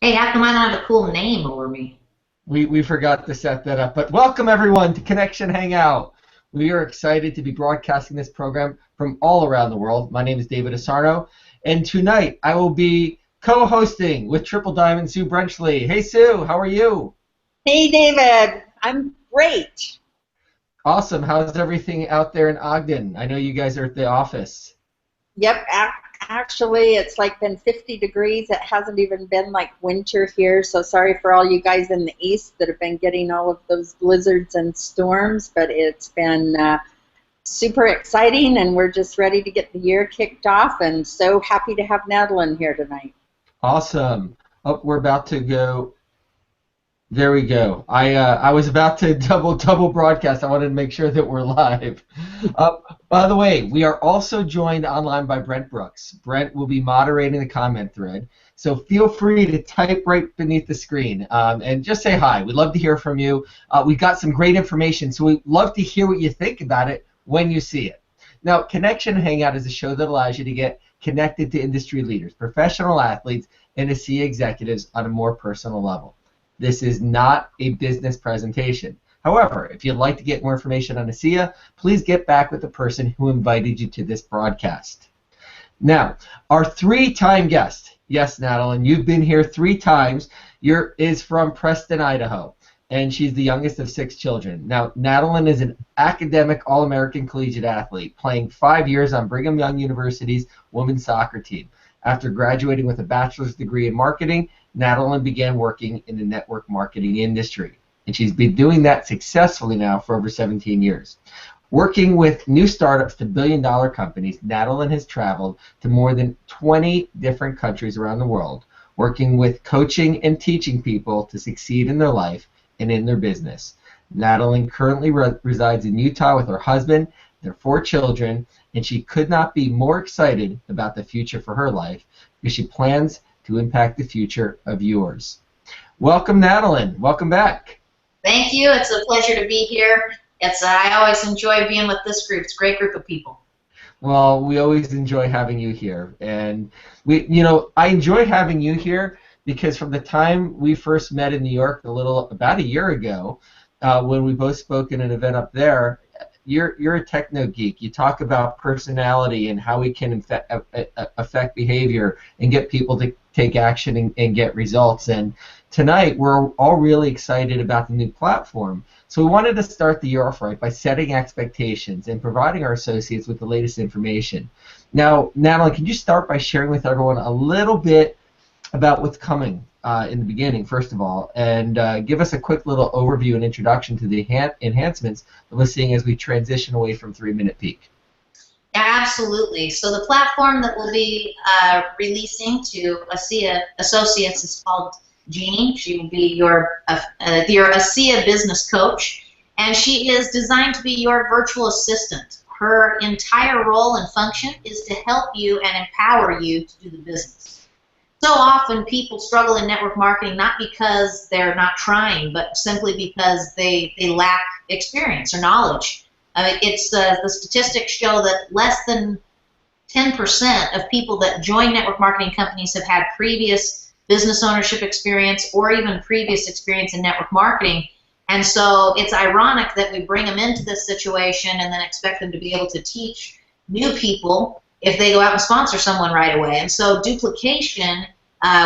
Hey, how come I don't have a cool name over me? We forgot to set that up. But welcome everyone to Connection Hangout. We are excited to be broadcasting this program from all around the world. My name is David Asarno, and tonight I will be co-hosting with Triple Diamond Sue Brenchley. Hey Sue, how are you? Hey, David. I'm great. Awesome. How's everything out there in Ogden? I know you guys are at the office. Yep, actually, it's like been 50 degrees. It hasn't even been like winter here. So sorry for all you guys in the east that have been getting all of those blizzards and storms, but it's been super exciting, and we're just ready to get the year kicked off. And so happy to have Natalyn here tonight. Awesome. Oh, we're about to go. There we go. I was about to double broadcast. I wanted to make sure that we're live. Uh, by the way, we are also joined online by Brent Brooks. Brent will be moderating the comment thread, so feel free to type right beneath the screen and just say hi. We'd love to hear from you. We've got some great information, so we'd love to hear what you think about it when you see it. Now, Connection Hangout is a show that allows you to get connected to industry leaders, professional athletes, and to see executives on a more personal level. This is not a business presentation. However, if you'd like to get more information on ASEA, please get back with the person who invited you to this broadcast. Now, our three-time guest, yes, Natalyn, you've been here 3 times, is from Preston, Idaho, and she's the youngest of 6 children. Now, Natalyn is an academic All-American collegiate athlete, playing 5 years on Brigham Young University's women's soccer team. After graduating with a bachelor's degree in marketing, Natalyn began working in the network marketing industry, and she's been doing that successfully now for over 17 years. Working with new startups to billion-dollar companies, Natalyn has traveled to more than 20 different countries around the world, working with coaching and teaching people to succeed in their life and in their business. Natalyn currently resides in Utah with her husband, their 4 children, and she could not be more excited about the future for her life because she plans to impact the future of yours. Welcome, Natalyn. Welcome back. Thank you. It's a pleasure to be here. I always enjoy being with this group. It's a great group of people. Well, we always enjoy having you here, and I enjoy having you here because from the time we first met in New York, about a year ago, when we both spoke in an event up there, you're a techno geek. You talk about personality and how we can affect behavior and get people to take action and get results. And tonight we're all really excited about the new platform. So we wanted to start the year off right by setting expectations and providing our associates with the latest information. Now, Natalyn, can you start by sharing with everyone a little bit about what's coming in the beginning, first of all, and give us a quick little overview and introduction to the enhancements that we're seeing as we transition away from 3-minute peak. Yeah, absolutely. So the platform that we'll be releasing to ASEA associates is called Genie. She will be your ASEA business coach, and she is designed to be your virtual assistant. Her entire role and function is to help you and empower you to do the business. So often people struggle in network marketing not because they're not trying, but simply because they lack experience or knowledge. The statistics show that less than 10% of people that join network marketing companies have had previous business ownership experience or even previous experience in network marketing. And so it's ironic that we bring them into this situation and then expect them to be able to teach new people if they go out and sponsor someone right away. And so duplication,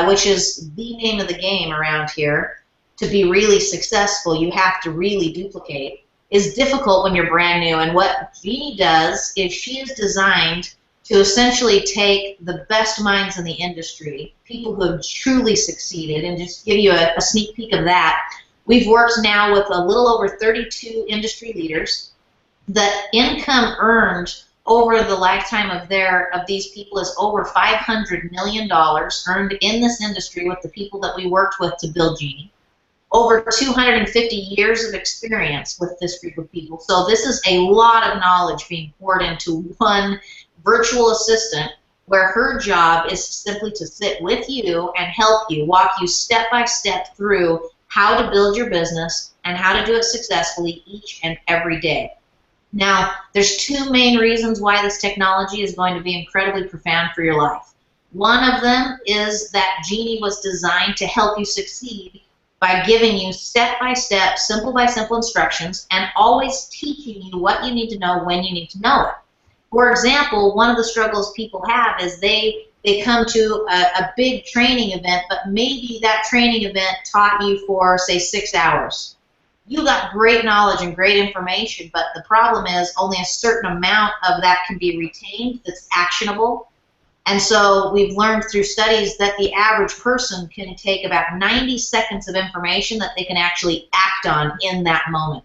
which is the name of the game around here, to be really successful, you have to really duplicate, is difficult when you're brand new. And what Genie does is she is designed to essentially take the best minds in the industry, people who have truly succeeded, and just give you a sneak peek of that. We've worked now with a little over 32 industry leaders. The income earned over the lifetime of these people is over $500 million earned in this industry with the people that we worked with to build Genie. Over 250 years of experience with this group of people. So this is a lot of knowledge being poured into one virtual assistant, where her job is simply to sit with you and help you, walk you step by step through how to build your business and how to do it successfully each and every day. Now, there's 2 main reasons why this technology is going to be incredibly profound for your life. One of them is that Genie was designed to help you succeed by giving you step-by-step, simple by simple instructions and always teaching you what you need to know when you need to know it. For example, one of the struggles people have is they come to a big training event, but maybe that training event taught you for, say, 6 hours. You got great knowledge and great information, but the problem is only a certain amount of that can be retained that's actionable. And so we've learned through studies that the average person can take about 90 seconds of information that they can actually act on in that moment.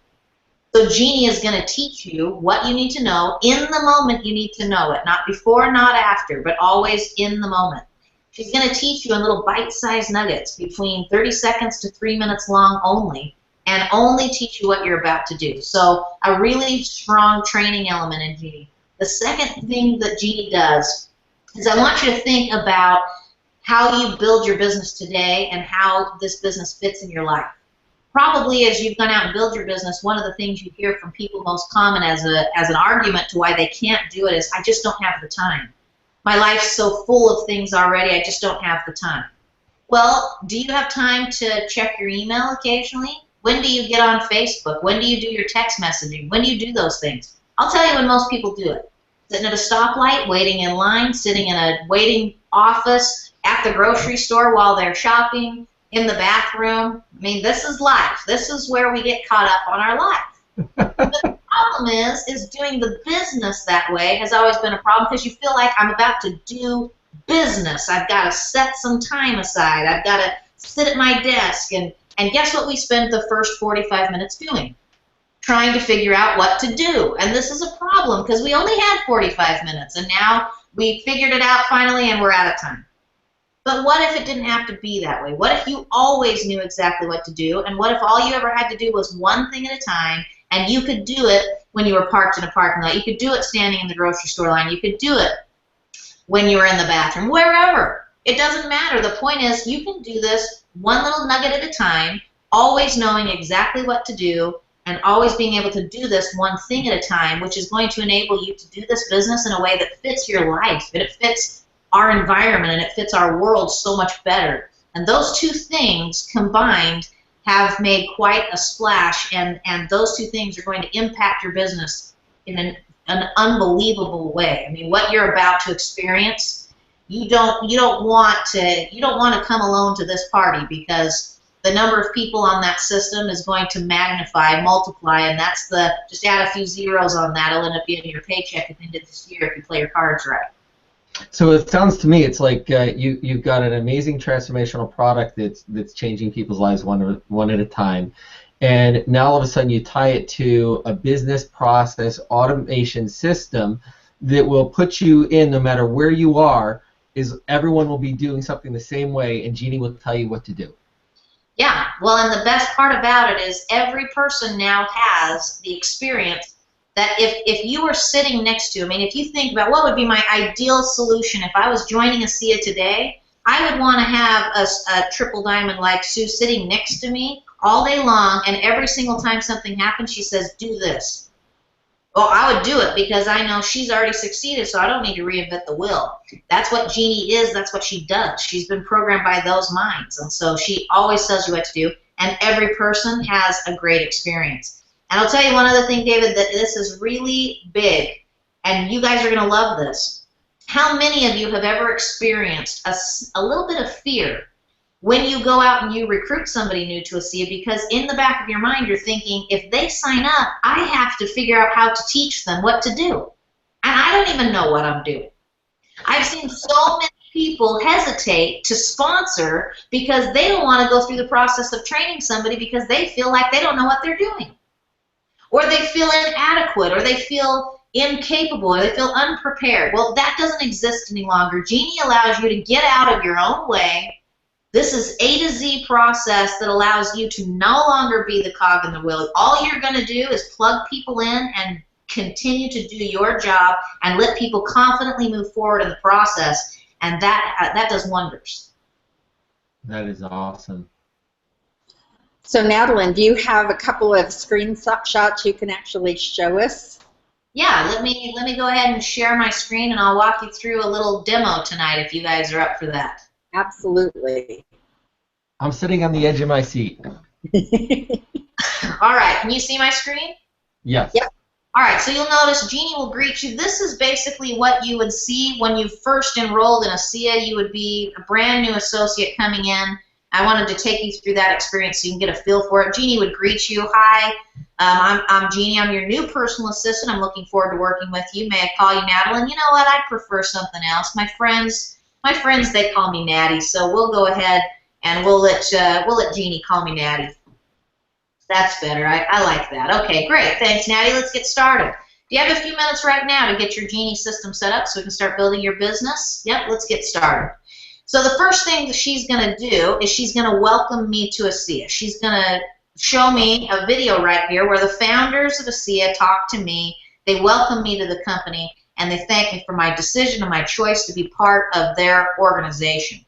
So Genie is going to teach you what you need to know in the moment you need to know it, not before, not after, but always in the moment. She's going to teach you in little bite-sized nuggets between 30 seconds to 3 minutes long only, and only teach you what you're about to do. So a really strong training element in Genie. The second thing that Genie does is I want you to think about how you build your business today and how this business fits in your life. Probably as you've gone out and built your business, one of the things you hear from people most common as an argument to why they can't do it is, I just don't have the time. My life's so full of things already, I just don't have the time. Well, do you have time to check your email occasionally? When do you get on Facebook? When do you do your text messaging? When do you do those things? I'll tell you when most people do it. Sitting at a stoplight, waiting in line, sitting in a waiting office, at the grocery store while they're shopping, in the bathroom. I mean, this is life. This is where we get caught up on our life. But the problem is doing the business that way has always been a problem because you feel like I'm about to do business. I've got to set some time aside. I've got to sit at my desk. And guess what we spend the first 45 minutes doing? Trying to figure out what to do. And this is a problem because we only had 45 minutes, and now we figured it out finally and we're out of time. But what if it didn't have to be that way? What if you always knew exactly what to do? And what if all you ever had to do was one thing at a time, and you could do it when you were parked in a parking lot? You could do it standing in the grocery store line. You could do it when you were in the bathroom, wherever. It doesn't matter. The point is you can do this one little nugget at a time, always knowing exactly what to do, and always being able to do this one thing at a time, which is going to enable you to do this business in a way that fits your life, and it fits our environment, and it fits our world so much better. And those two things combined have made quite a splash, and those two things are going to impact your business in an unbelievable way. I mean, what you're about to experience, you don't want to come alone to this party, because the number of people on that system is going to magnify, multiply, and that's just add a few zeros on that. It'll end up being your paycheck at the end of this year if you play your cards right. So it sounds to me it's like you've got an amazing transformational product that's changing people's lives one at a time, and now all of a sudden you tie it to a business process automation system that will put you in, no matter where you are, is everyone will be doing something the same way, and Genie will tell you what to do. Yeah, well, and the best part about it is every person now has the experience that if you were sitting next to, I mean, if you think about what would be my ideal solution if I was joining ASEA today, I would want to have a triple diamond like Sue sitting next to me all day long, and every single time something happens, she says, do this. Well, I would do it because I know she's already succeeded, so I don't need to reinvent the wheel. That's what Genie is. That's what she does. She's been programmed by those minds, and so she always tells you what to do, and every person has a great experience. And I'll tell you one other thing, David, that this is really big, and you guys are going to love this. How many of you have ever experienced a little bit of fear when you go out and you recruit somebody new to ASEA, because in the back of your mind you're thinking, if they sign up, I have to figure out how to teach them what to do. And I don't even know what I'm doing. I've seen so many people hesitate to sponsor because they don't want to go through the process of training somebody because they feel like they don't know what they're doing. Or they feel inadequate, or they feel incapable, or they feel unprepared. Well, that doesn't exist any longer. Genie allows you to get out of your own way. This is A to Z process that allows you to no longer be the cog in the wheel. All you're going to do is plug people in and continue to do your job and let people confidently move forward in the process, and that does wonders. That is awesome. So, Natalyn, do you have a couple of screenshots you can actually show us? Yeah, let me go ahead and share my screen, and I'll walk you through a little demo tonight if you guys are up for that. Absolutely. I'm sitting on the edge of my seat. All right, can you see my screen? Yes. Yep. All right, so you'll notice Genie will greet you. This is basically what you would see when you first enrolled in ASEA. You would be a brand new associate coming in. I wanted to take you through that experience so you can get a feel for it. Genie would greet you. Hi, I'm Genie. I'm your new personal assistant. I'm looking forward to working with you. May I call you Natalyn? You know what? I prefer something else. My friends, they call me Natty. So we'll go ahead and we'll let Genie call me Natty. That's better. I like that. Okay, great. Thanks, Natty. Let's get started. Do you have a few minutes right now to get your Genie system set up so we can start building your business? Yep, let's get started. So the first thing that she's going to do is she's going to welcome me to ASEA. She's going to show me a video right here where the founders of ASEA talk to me, they welcome me to the company, and they thank me for my decision and my choice to be part of their organization.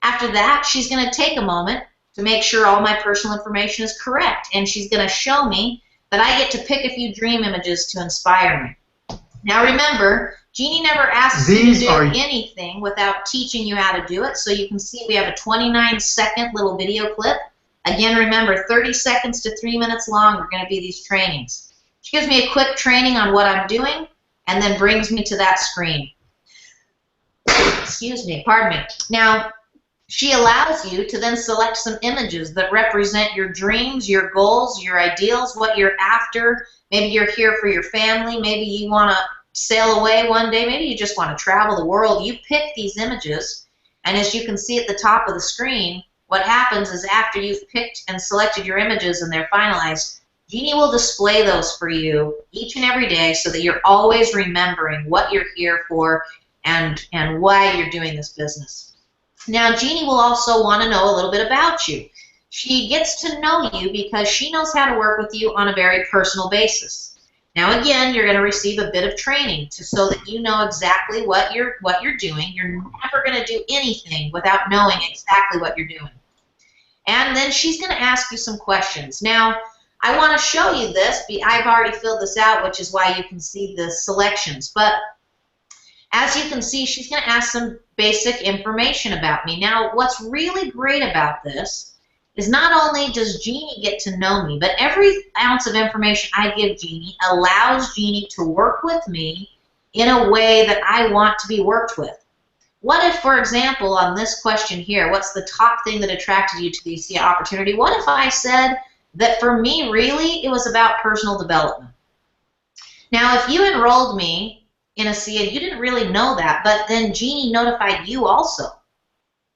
After that, she's going to take a moment to make sure all my personal information is correct, and she's going to show me that I get to pick a few dream images to inspire me. Now remember, Genie never asks you to do anything without teaching you how to do it. So you can see we have a 29-second little video clip. Again, remember, 30 seconds to 3 minutes long are going to be these trainings. She gives me a quick training on what I'm doing and then brings me to that screen. Excuse me, pardon me. Now, she allows you to then select some images that represent your dreams, your goals, your ideals, what you're after. Maybe you're here for your family. Maybe you want to sail away one day. Maybe you just want to travel the world. You pick these images, and as you can see at the top of the screen, what happens is after you've picked and selected your images and they're finalized, Genie will display those for you each and every day so that you're always remembering what you're here for and why you're doing this business. Now, Genie will also want to know a little bit about you. She gets to know you because she knows how to work with you on a very personal basis. Now again, you're going to receive a bit of training so that you know exactly what you're doing. You're never going to do anything without knowing exactly what you're doing. And then she's going to ask you some questions. Now, I want to show you this. I've already filled this out, which is why you can see the selections. But as you can see, she's going to ask some basic information about me. Now, what's really great about this is not only does Genie get to know me, but every ounce of information I give Genie allows Genie to work with me in a way that I want to be worked with. What if, for example, on this question here, what's the top thing that attracted you to the ASEA opportunity? What if I said that for me, really, it was about personal development? Now, if you enrolled me in ASEA, you didn't really know that, but then Genie notified you also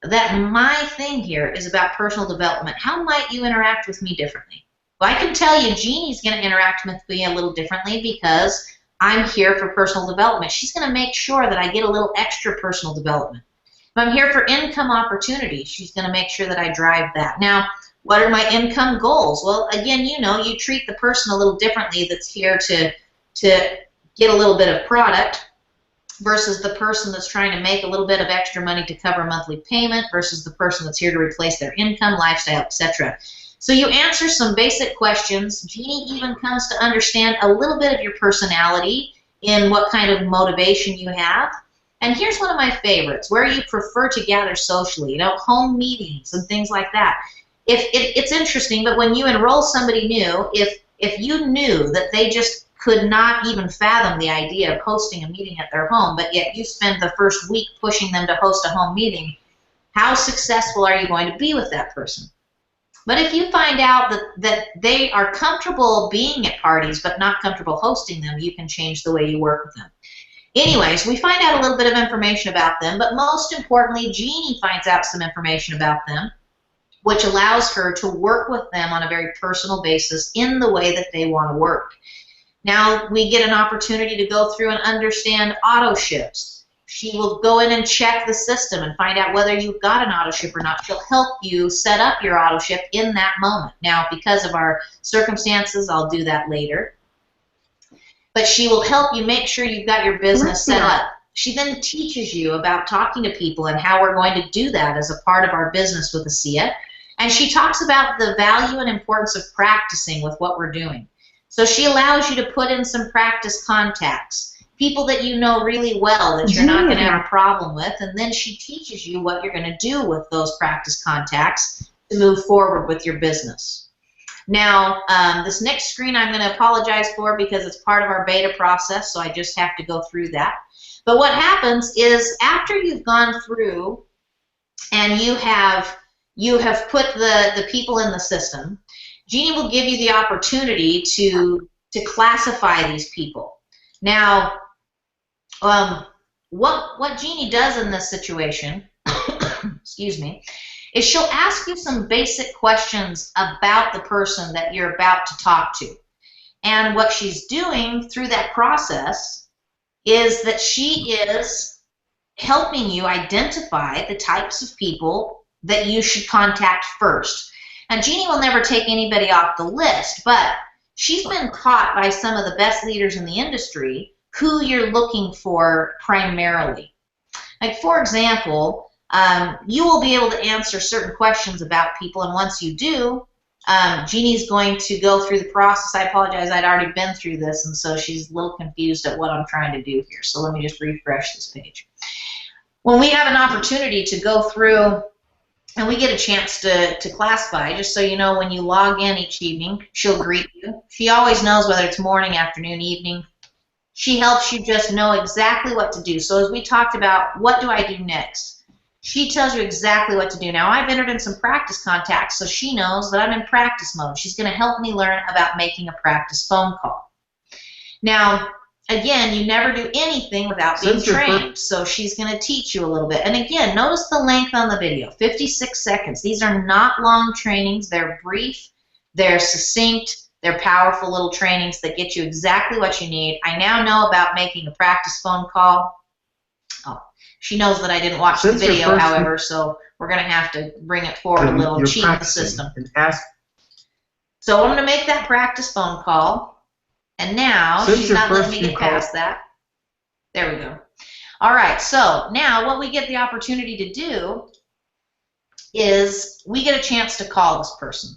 that my thing here is about personal development. How might you interact with me differently? Well, I can tell you Genie's going to interact with me a little differently because I'm here for personal development. She's going to make sure that I get a little extra personal development. If I'm here for income opportunities, she's going to make sure that I drive that. Now, what are my income goals? Well, again, you treat the person a little differently that's here to get a little bit of product versus the person that's trying to make a little bit of extra money to cover a monthly payment versus the person that's here to replace their income, lifestyle, etc. So you answer some basic questions. Genie even comes to understand a little bit of your personality in what kind of motivation you have. And here's one of my favorites, where you prefer to gather socially, home meetings and things like that. It's interesting, but when you enroll somebody new, if you knew that they just could not even fathom the idea of hosting a meeting at their home, but yet you spend the first week pushing them to host a home meeting, how successful are you going to be with that person? But if you find out that they are comfortable being at parties but not comfortable hosting them, you can change the way you work with them. Anyways, we find out a little bit of information about them, but most importantly, Genie finds out some information about them, which allows her to work with them on a very personal basis in the way that they want to work. Now we get an opportunity to go through and understand auto ships. She will go in and check the system and find out whether you've got an auto ship or not. She'll help you set up your auto ship in that moment. Now, because of our circumstances, I'll do that later. But she will help you make sure you've got your business set up. She then teaches you about talking to people and how we're going to do that as a part of our business with ASEA. And she talks about the value and importance of practicing with what we're doing. So she allows you to put in some practice contacts, people that you know really well that you're not going to have a problem with, and then she teaches you what you're going to do with those practice contacts to move forward with your business. Now, this next screen I'm going to apologize for because it's part of our beta process, so I just have to go through that. But what happens is after you've gone through and you have put the people in the system, Genie will give you the opportunity to classify these people. Now, what Genie does in this situation, excuse me, is she'll ask you some basic questions about the person that you're about to talk to. And what she's doing through that process is that she is helping you identify the types of people that you should contact first. Now, Genie will never take anybody off the list, but she's been taught by some of the best leaders in the industry who you're looking for primarily. Like, for example, you will be able to answer certain questions about people, and once you do, Genie's going to go through the process. I apologize, I'd already been through this, and so she's a little confused at what I'm trying to do here. So let me just refresh this page. When we have an opportunity to go through and we get a chance to classify, just so you know, when you log in each evening, she'll greet you. She always knows whether it's morning, afternoon, evening. She helps you just know exactly what to do. So as we talked about, what do I do next? She tells you exactly what to do. Now, I've entered in some practice contacts, so she knows that I'm in practice mode. She's going to help me learn about making a practice phone call. Now, again, you never do anything without being trained, so she's going to teach you a little bit. And again, notice the length on the video, 56 seconds. These are not long trainings. They're brief, they're succinct, they're powerful little trainings that get you exactly what you need. I now know about making a practice phone call. Oh, she knows that I didn't watch the video, however, so we're going to have to bring it forward a little and cheat the system. So I'm going to make that practice phone call. And now she's not letting me get past that. There we go. All right, so now what we get the opportunity to do is we get a chance to call this person.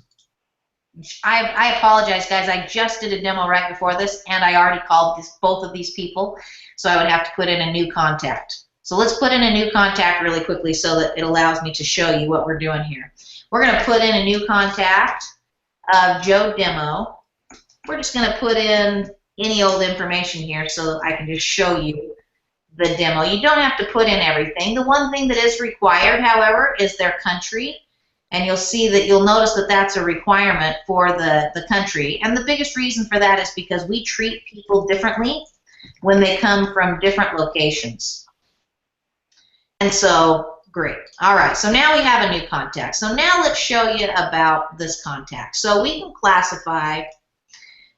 I apologize, guys. I just did a demo right before this, and I already called both of these people, so I would have to put in a new contact. So let's put in a new contact really quickly so that it allows me to show you what we're doing here. We're going to put in a new contact of Joe Demo. We're just going to put in any old information here so I can just show you the demo. You don't have to put in everything. The one thing that is required, however, is their country. And you'll see that you'll notice that that's a requirement for the country. And the biggest reason for that is because we treat people differently when they come from different locations. And so, great. All right, so now we have a new contact. So now let's show you about this contact. So we can classify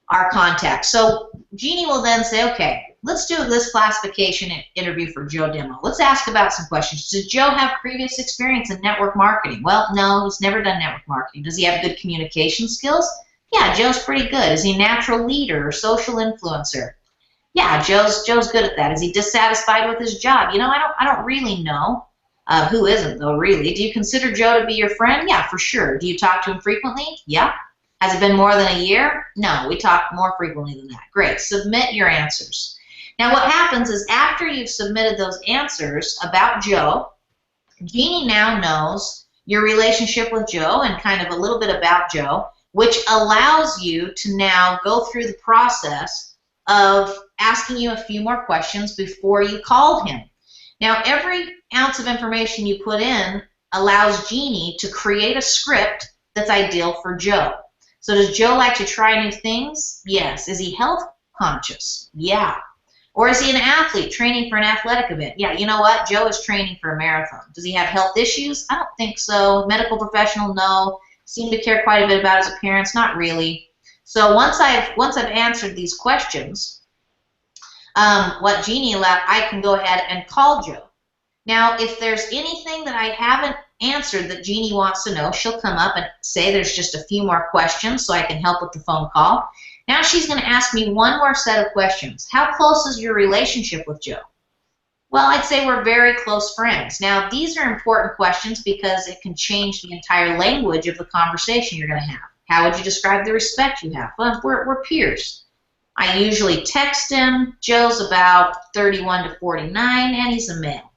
our contacts. So Genie will then say, okay, let's do this classification interview for Joe Demo. Let's ask about some questions. Does Joe have previous experience in network marketing? Well, no, he's never done network marketing. Does he have good communication skills? Yeah, Joe's pretty good. Is he a natural leader or social influencer? Yeah, Joe's good at that. Is he dissatisfied with his job? You know, I don't really know. Who isn't, though, really? Do you consider Joe to be your friend? Yeah, for sure. Do you talk to him frequently? Yeah. Has it been more than a year? No, we talk more frequently than that. Great. Submit your answers. Now, what happens is after you've submitted those answers about Joe, Genie now knows your relationship with Joe and kind of a little bit about Joe, which allows you to now go through the process of asking you a few more questions before you called him. Now, every ounce of information you put in allows Genie to create a script that's ideal for Joe. So does Joe like to try new things? Yes. Is he health conscious? Yeah. Or is he an athlete training for an athletic event? Yeah, you know what? Joe is training for a marathon. Does he have health issues? I don't think so. Medical professional? No. Seem to care quite a bit about his appearance? Not really. So once I've answered these questions, what Genie allowed, I can go ahead and call Joe. Now, if there's anything that I haven't answered that Genie wants to know, she'll come up and say there's just a few more questions so I can help with the phone call. Now she's going to ask me one more set of questions. How close is your relationship with Joe? Well, I'd say we're very close friends. Now, these are important questions because it can change the entire language of the conversation you're going to have. How would you describe the respect you have? Well, we're peers. I usually text him. Joe's about 31 to 49, and he's a male.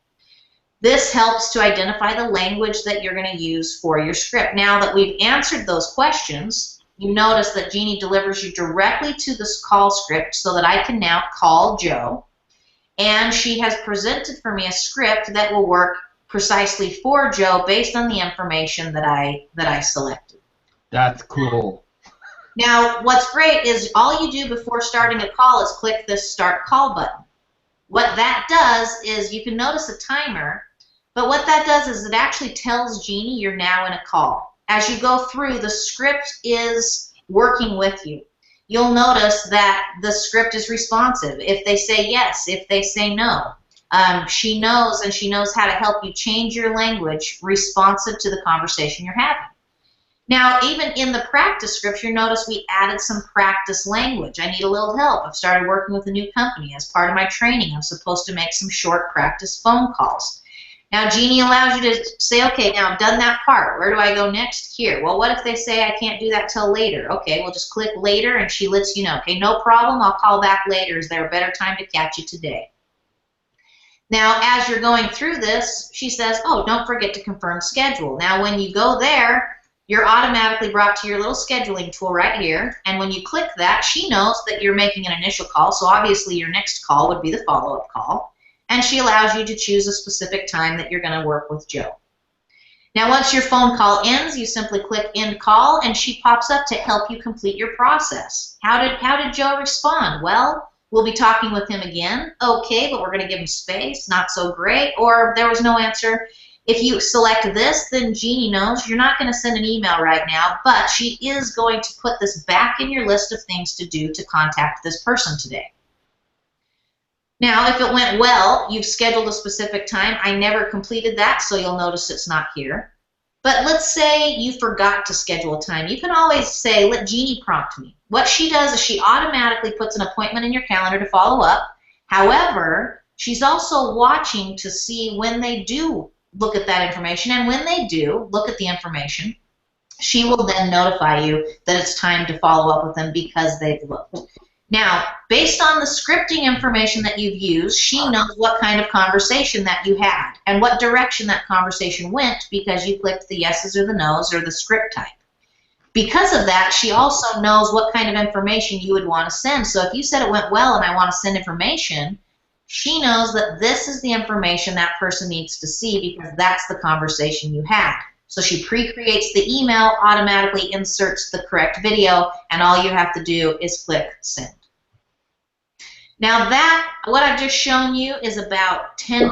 This helps to identify the language that you're going to use for your script. Now that we've answered those questions, you notice that Genie delivers you directly to this call script so that I can now call Joe, and she has presented for me a script that will work precisely for Joe based on the information that I selected. That's cool. Now, what's great is all you do before starting a call is click this Start Call button. What that does is you can notice a timer, but what that does is it actually tells Genie you're now in a call. As you go through, the script is working with you. You'll notice that the script is responsive. If they say yes, if they say no. She knows, and she knows how to help you change your language responsive to the conversation you're having. Now, even in the practice script, you notice we added some practice language. I need a little help. I've started working with a new company. As part of my training, I'm supposed to make some short practice phone calls. Now, Genie allows you to say, okay, now I've done that part. Where do I go next? Here. Well, what if they say I can't do that till later? Okay, well, just click later, and she lets you know. Okay, no problem. I'll call back later. Is there a better time to catch you today? Now, as you're going through this, she says, oh, don't forget to confirm schedule. Now, when you go there, you're automatically brought to your little scheduling tool right here, and when you click that, she knows that you're making an initial call, so obviously your next call would be the follow-up call, and she allows you to choose a specific time that you're going to work with Joe. Now, once your phone call ends, you simply click End Call, and she pops up to help you complete your process. How did Joe respond? Well, we'll be talking with him again. Okay, but we're going to give him space. Not so great. Or there was no answer. If you select this, then Genie knows you're not going to send an email right now, but she is going to put this back in your list of things to do to contact this person today. Now, if it went well, you've scheduled a specific time. I never completed that, so you'll notice it's not here. But let's say you forgot to schedule a time. You can always say, let Genie prompt me. What she does is she automatically puts an appointment in your calendar to follow up. However, she's also watching to see when they do look at that information, and when they do look at the information, she will then notify you that it's time to follow up with them because they've looked. Now, based on the scripting information that you've used, she knows what kind of conversation that you had and what direction that conversation went because you clicked the yeses or the nos or the script type. Because of that, she also knows what kind of information you would want to send. So if you said it went well and I want to send information, she knows that this is the information that person needs to see because that's the conversation you had. So she pre-creates the email, automatically inserts the correct video, and all you have to do is click send. Now that, what I've just shown you is about 10%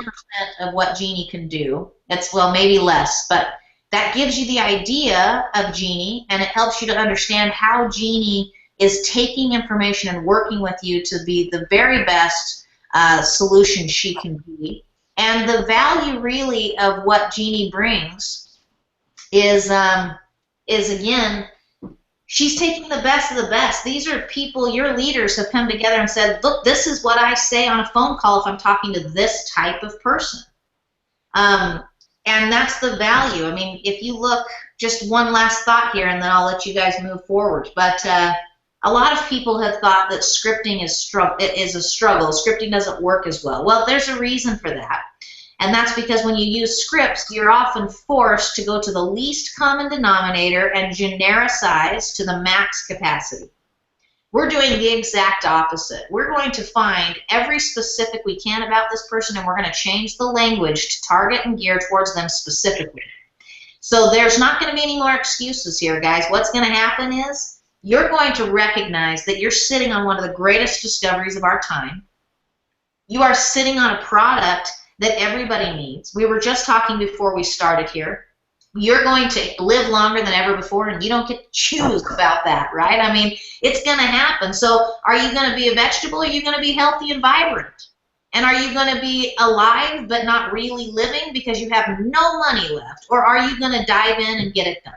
of what Genie can do. It's, well, maybe less, but that gives you the idea of Genie, and it helps you to understand how Genie is taking information and working with you to be the very best solution she can be. And the value really of what Genie brings is again, she's taking the best of the best. These are people, your leaders have come together and said, look, this is what I say on a phone call if I'm talking to this type of person. And that's the value. I mean, if you look, just one last thought here, and then I'll let you guys move forward. But a lot of people have thought that scripting is a struggle. Scripting doesn't work as well. Well, there's a reason for that. And that's because when you use scripts, you're often forced to go to the least common denominator and genericize to the max capacity. We're doing the exact opposite. We're going to find every specific we can about this person, and we're going to change the language to target and gear towards them specifically. So there's not going to be any more excuses here, guys. What's going to happen is you're going to recognize that you're sitting on one of the greatest discoveries of our time. You are sitting on a product that everybody needs. We were just talking before we started here. You're going to live longer than ever before, and you don't get to choose about that, right? I mean, it's going to happen. So are you going to be a vegetable, or are you going to be healthy and vibrant? And are you going to be alive but not really living because you have no money left? Or are you going to dive in and get it done?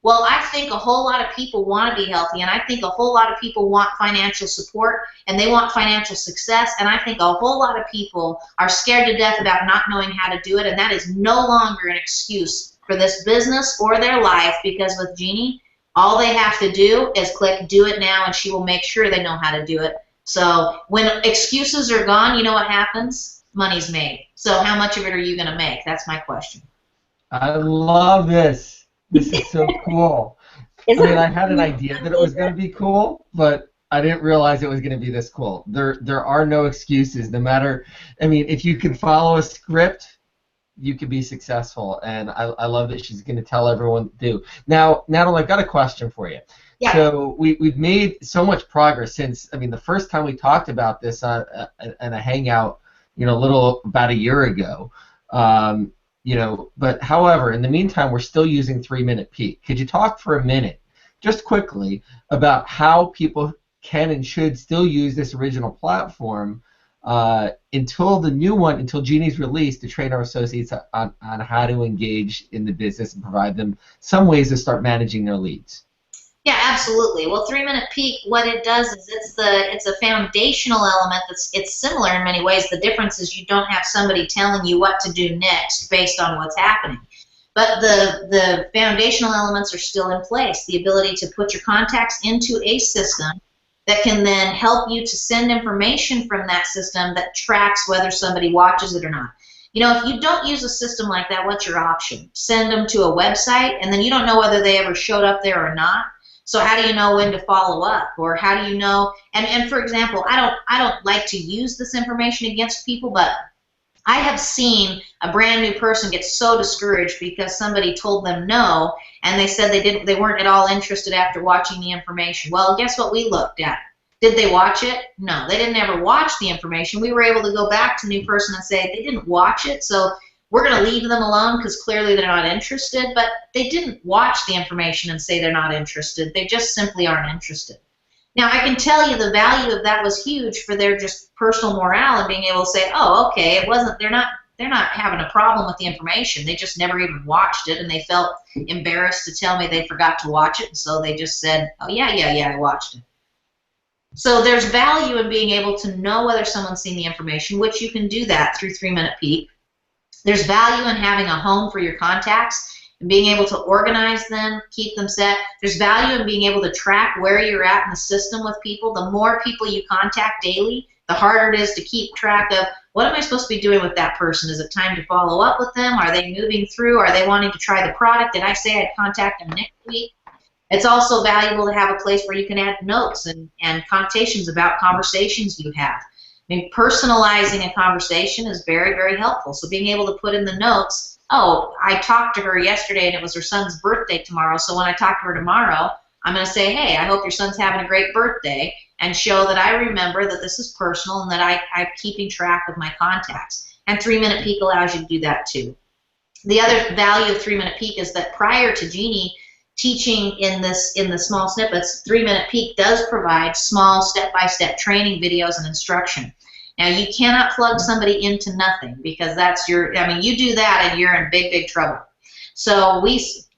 Well, I think a whole lot of people want to be healthy, and I think a whole lot of people want financial support, and they want financial success, and I think a whole lot of people are scared to death about not knowing how to do it, and that is no longer an excuse for this business or their life, because with Genie, All they have to do is click do it now, and she will make sure they know how to do it. So when excuses are gone, you know what happens? Money's made. So how much of it are you going to make? That's my question. I love this. This is so cool. I mean, I had an idea that it was going to be cool, but I didn't realize it was going to be this cool. There are no excuses. No matter, I mean, if you can follow a script, you can be successful. And I love that she's going to tell everyone to do. Now, Natalie, I've got a question for you. Yeah. So we've made so much progress since, I mean, the first time we talked about this on a Hangout, you know, about a year ago. You know, but however, in the meantime, we're still using 3-minute peak. Could you talk for a minute, just quickly, about how people can and should still use this original platform until the new one, until Genie's released, to train our associates on how to engage in the business and provide them some ways to start managing their leads? Yeah, absolutely. Well, 3-minute peak, what it does is it's a foundational element it's similar in many ways. The difference is you don't have somebody telling you what to do next based on what's happening. But the foundational elements are still in place. The ability to put your contacts into a system that can then help you to send information from that system that tracks whether somebody watches it or not. You know, if you don't use a system like that, what's your option? Send them to a website, and then you don't know whether they ever showed up there or not. So how do you know when to follow up, or how do you know? And for example, I don't like to use this information against people, but I have seen a brand new person get so discouraged because somebody told them no, and they said they weren't at all interested after watching the information. Well, guess what we looked at? Did they watch it? No, they didn't ever watch the information. We were able to go back to the new person and say they didn't watch it, so we're going to leave them alone because clearly they're not interested, but they didn't watch the information and say they're not interested. They just simply aren't interested. Now, I can tell you the value of that was huge for their just personal morale and being able to say, oh, okay, they're not having a problem with the information. They just never even watched it, and they felt embarrassed to tell me they forgot to watch it, and so they just said, oh, yeah, I watched it. So there's value in being able to know whether someone's seen the information, which you can do that through 3-minute peak. There's value in having a home for your contacts and being able to organize them, keep them set. There's value in being able to track where you're at in the system with people. The more people you contact daily, the harder it is to keep track of what am I supposed to be doing with that person? Is it time to follow up with them? Are they moving through? Are they wanting to try the product? Did I say I'd contact them next week? It's also valuable to have a place where you can add notes and connotations about conversations you have. I mean, personalizing a conversation is very, very helpful. So being able to put in the notes, oh, I talked to her yesterday and it was her son's birthday tomorrow, so when I talk to her tomorrow, I'm going to say, hey, I hope your son's having a great birthday, and show that I remember that this is personal and that I'm keeping track of my contacts. And 3-minute peak allows you to do that too. The other value of 3-minute peak is that prior to Genie teaching in the small snippets, 3-minute peak does provide small step-by-step training videos and instruction. Now, you cannot plug somebody into nothing because you do that and you're in big, big trouble. So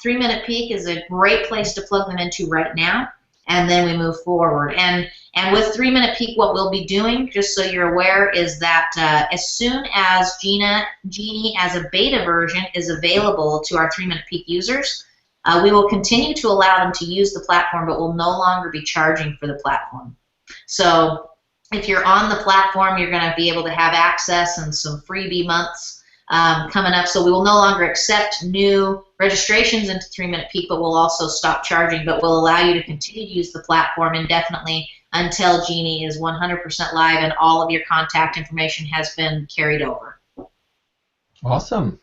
3-minute peak is a great place to plug them into right now, and then we move forward. And with 3-minute peak, what we'll be doing, just so you're aware, is that as soon as Genie as a beta version is available to our 3-minute peak users, we will continue to allow them to use the platform, but we'll no longer be charging for the platform. So if you're on the platform, you're going to be able to have access and some freebie months coming up. So we will no longer accept new registrations into 3-minute peak, but we'll also stop charging, but we'll allow you to continue to use the platform indefinitely until Genie is 100% live and all of your contact information has been carried over. Awesome.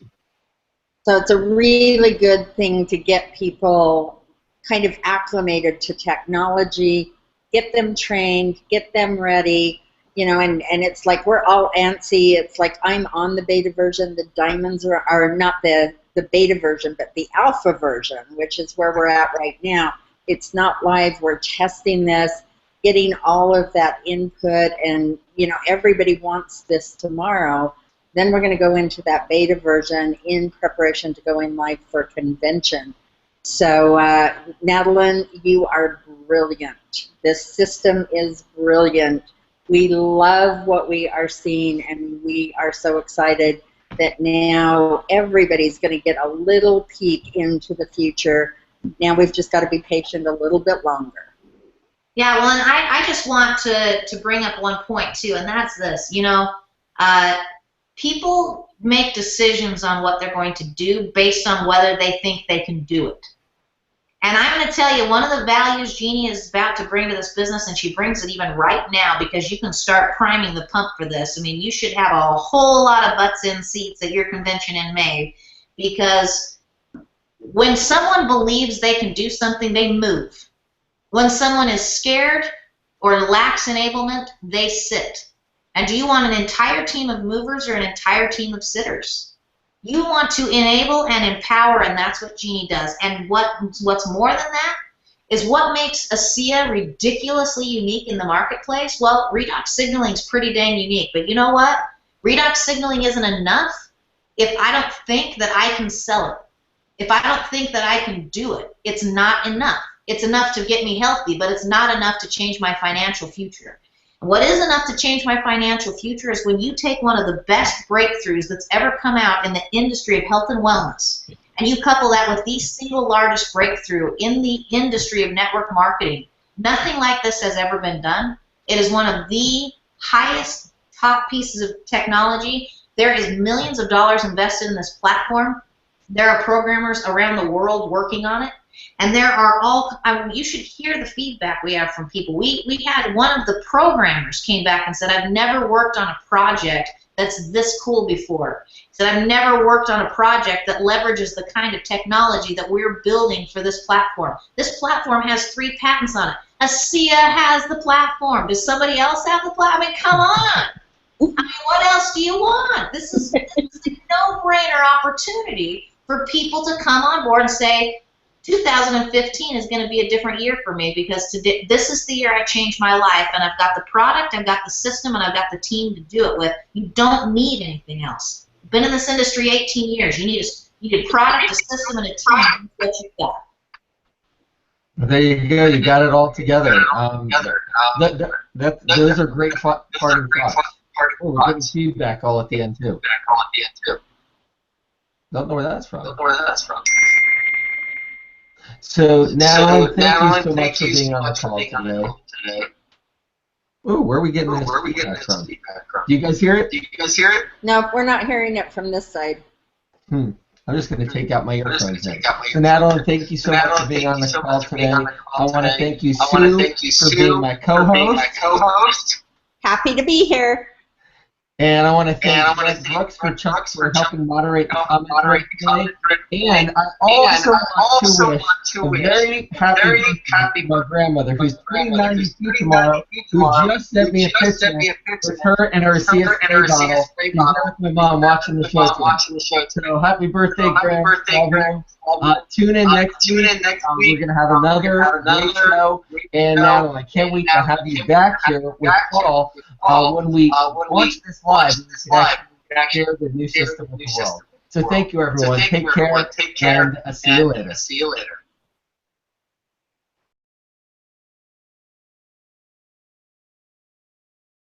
So it's a really good thing to get people kind of acclimated to technology, get them trained, get them ready, you know, and it's like we're all antsy. It's like I'm on the beta version. The diamonds are not the beta version, but the alpha version, which is where we're at right now. It's not live. We're testing this, getting all of that input, and, you know, everybody wants this tomorrow. Then we're going to go into that beta version in preparation to go in live for convention. So, Natalyn, you are brilliant. This system is brilliant. We love what we are seeing, and we are so excited that now everybody's going to get a little peek into the future Now we've just got to be patient a little bit longer. Yeah, well, and I just want to bring up one point, too, and that's this. People make decisions on what they're going to do based on whether they think they can do it. And I'm going to tell you, one of the values Genie is about to bring to this business, and she brings it even right now because you can start priming the pump for this. I mean, you should have a whole lot of butts in seats at your convention in May, because when someone believes they can do something, they move. When someone is scared or lacks enablement, they sit. And do you want an entire team of movers or an entire team of sitters? You want to enable and empower, and that's what Genie does. And what's more than that is what makes ASEA ridiculously unique in the marketplace. Well, redox signaling is pretty dang unique, but you know what? Redox signaling isn't enough if I don't think that I can sell it. If I don't think that I can do it, it's not enough. It's enough to get me healthy, but it's not enough to change my financial future. What is enough to change my financial future is when you take one of the best breakthroughs that's ever come out in the industry of health and wellness, and you couple that with the single largest breakthrough in the industry of network marketing. Nothing like this has ever been done. It is one of the highest top pieces of technology. There is millions of dollars invested in this platform. There are programmers around the world working on it. And there are you should hear the feedback we have from people. We had one of the programmers came back and said, I've never worked on a project that's this cool before. He said, I've never worked on a project that leverages the kind of technology that we're building for this platform. This platform has 3 patents on it. ASEA has the platform. Does somebody else have the platform? I mean, come on. I mean, what else do you want? This is a no-brainer opportunity for people to come on board and say, 2015 is going to be a different year for me because today, this is the year I changed my life, and I've got the product, I've got the system, and I've got the team to do it with. You don't need anything else. You've been in this industry 18 years. You need a product, a system, and a team. That's what you've got. There you go. You got it all together. Those are great parting thoughts. Oh, we're getting feedback all at the end, too. Don't know where that's from. So, Natalyn, thank you so much for being on the call today. Ooh, where are we getting this feedback from? Do you guys hear it? No, we're not hearing it from this side. I'm just going to take out my earphones then. So, Natalyn, thank you so much for being on the call today. I want to thank you, Sue, for being my co-host. Happy to be here. And I want to thank Greg Brooks for helping moderate the commentary today. And I also want to wish a very happy birthday to my grandmother, who's turning 92 tomorrow, who just sent me a picture with her and her ASEA spray bottle. She's there with my mom watching the show today. So happy birthday, Greg. Tune in next week. We're going to have another great show. And Natalyn, I can't wait to have you back here with Paul when we launch this live. We can actually share the new system with the world. So thank you, everyone. Take care, and see you later.